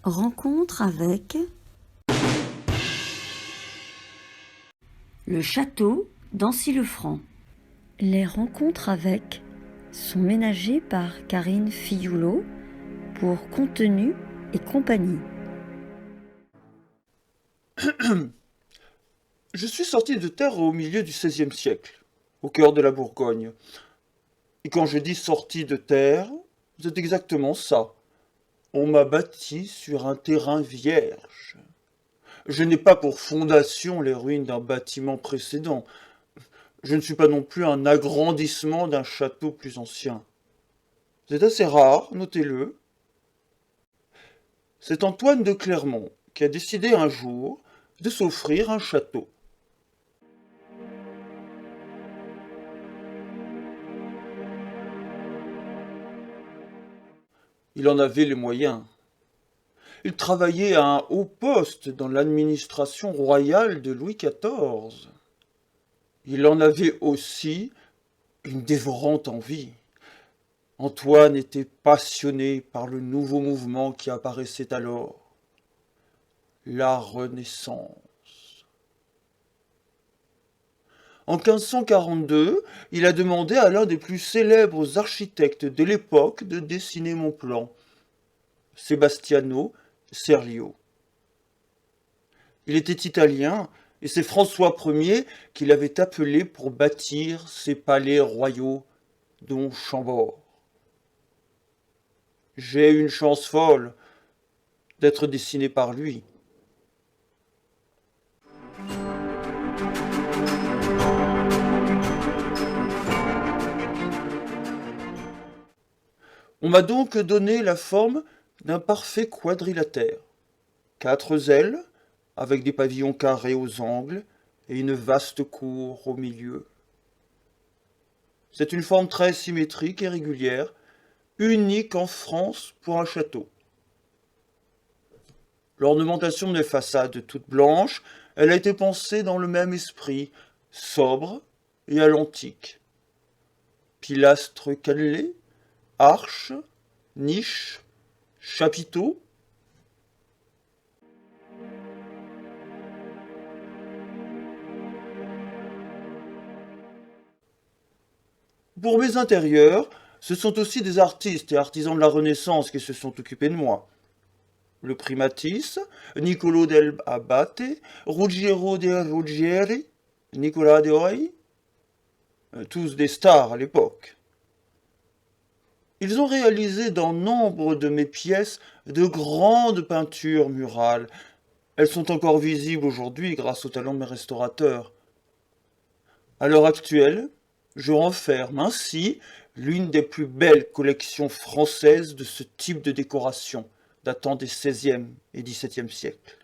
Rencontre avec le château d'Ancy-le-Franc. Les rencontres avec sont ménagées par Karine Fillulot pour Contenu et compagnie. Je suis sorti de terre au milieu du XVIe siècle, au cœur de la Bourgogne. Et quand je dis sorti de terre, c'est exactement ça. On m'a bâti sur un terrain vierge. Je n'ai pas pour fondation les ruines d'un bâtiment précédent. Je ne suis pas non plus un agrandissement d'un château plus ancien. C'est assez rare, notez-le. C'est Antoine de Clermont qui a décidé un jour de s'offrir un château. Il en avait les moyens. Il travaillait à un haut poste dans l'administration royale de Louis XIV. Il en avait aussi une dévorante envie. Antoine était passionné par le nouveau mouvement qui apparaissait alors, la Renaissance. En 1542, il a demandé à l'un des plus célèbres architectes de l'époque de dessiner mon plan, Sebastiano Serlio. Il était italien et c'est François Ier qui l'avait appelé pour bâtir ses palais royaux, dont Chambord. J'ai une chance folle d'être dessiné par lui. On m'a donc donné la forme d'un parfait quadrilatère. 4 ailes, avec des pavillons carrés aux angles et une vaste cour au milieu. C'est une forme très symétrique et régulière, unique en France pour un château. L'ornementation des façades toute blanche, elle a été pensée dans le même esprit, sobre et à l'antique. Pilastres cannelés, arches, niches, chapiteaux. Pour mes intérieurs, ce sont aussi des artistes et artisans de la Renaissance qui se sont occupés de moi. Le primatisse, Niccolò del Abate, Ruggiero de Ruggieri, Nicolas de Hoy, tous des stars à l'époque. Ils ont réalisé dans nombre de mes pièces de grandes peintures murales. Elles sont encore visibles aujourd'hui grâce au talent de mes restaurateurs. À l'heure actuelle, je renferme ainsi l'une des plus belles collections françaises de ce type de décoration, datant des XVIe et XVIIe siècles.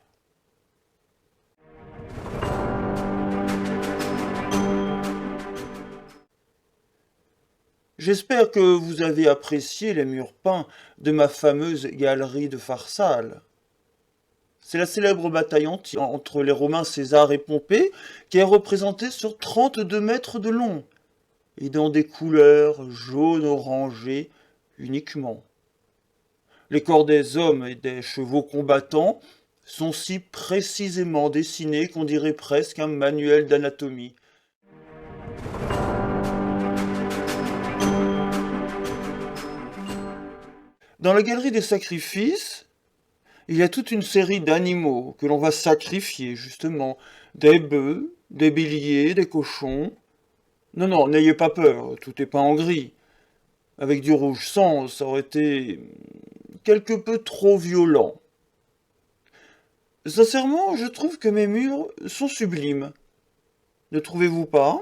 J'espère que vous avez apprécié les murs peints de ma fameuse galerie de Pharsale. C'est la célèbre bataille entre les Romains César et Pompée qui est représentée sur 32 mètres de long et dans des couleurs jaune-orangé uniquement. Les corps des hommes et des chevaux combattants sont si précisément dessinés qu'on dirait presque un manuel d'anatomie. Dans la galerie des sacrifices, il y a toute une série d'animaux que l'on va sacrifier, justement. Des bœufs, des béliers, des cochons. Non, n'ayez pas peur, tout est peint en gris. Avec du rouge sang, ça aurait été quelque peu trop violent. Sincèrement, je trouve que mes murs sont sublimes. Ne trouvez-vous pas?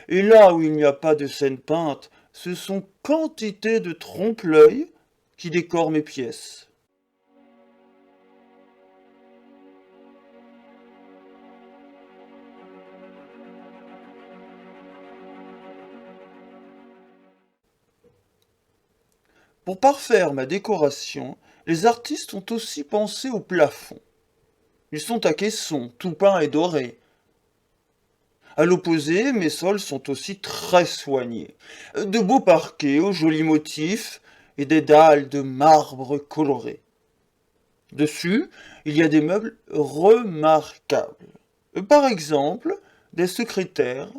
Et là où il n'y a pas de scène peinte, ce sont quantité de trompe-l'œil qui décorent mes pièces. Pour parfaire ma décoration, les artistes ont aussi pensé au plafond. Ils sont à caissons, tout peints et dorés. À l'opposé, mes sols sont aussi très soignés. De beaux parquets aux jolis motifs et des dalles de marbre coloré. Dessus, il y a des meubles remarquables. Par exemple, des secrétaires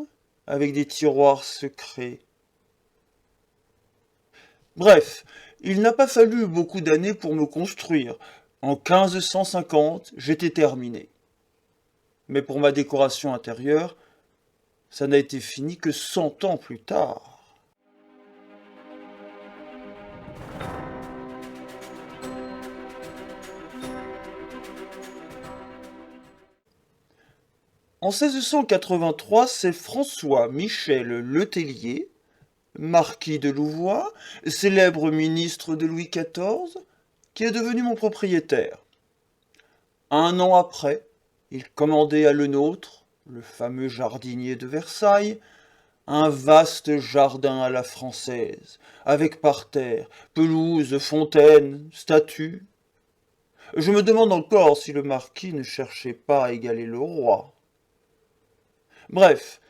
avec des tiroirs secrets. Bref, il n'a pas fallu beaucoup d'années pour me construire. En 1550, j'étais terminé. Mais pour ma décoration intérieure, ça n'a été fini que 100 ans plus tard. En 1683, c'est François-Michel Letellier, marquis de Louvois, célèbre ministre de Louis XIV, qui est devenu mon propriétaire. Un an après, il commandait à Lenôtre, le fameux jardinier de Versailles, un vaste jardin à la française, avec parterre, pelouse, fontaine, statues. Je me demande encore si le marquis ne cherchait pas à égaler le roi. Bref,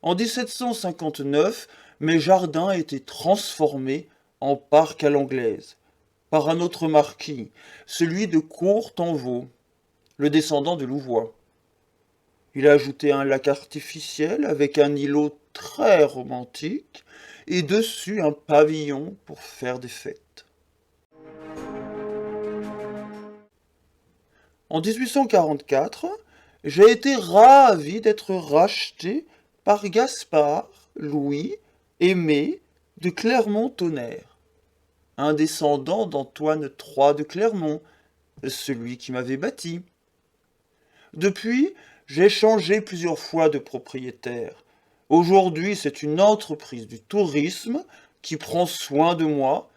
en 1759, mes jardins étaient transformés en parc à l'anglaise, par un autre marquis, celui de Courtenvaux, le descendant de Louvois. Il a ajouté un lac artificiel avec un îlot très romantique et dessus un pavillon pour faire des fêtes. En 1844, j'ai été ravi d'être racheté par Gaspard Louis Aimé de Clermont-Tonnerre, un descendant d'Antoine III de Clermont, celui qui m'avait bâti. Depuis, j'ai changé plusieurs fois de propriétaire. Aujourd'hui, c'est une entreprise du tourisme qui prend soin de moi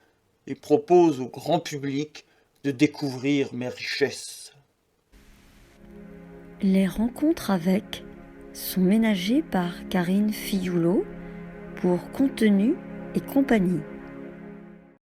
et propose au grand public de découvrir mes richesses. Les rencontres avec sont ménagées par Karine Fillulot pour Contenu et compagnie.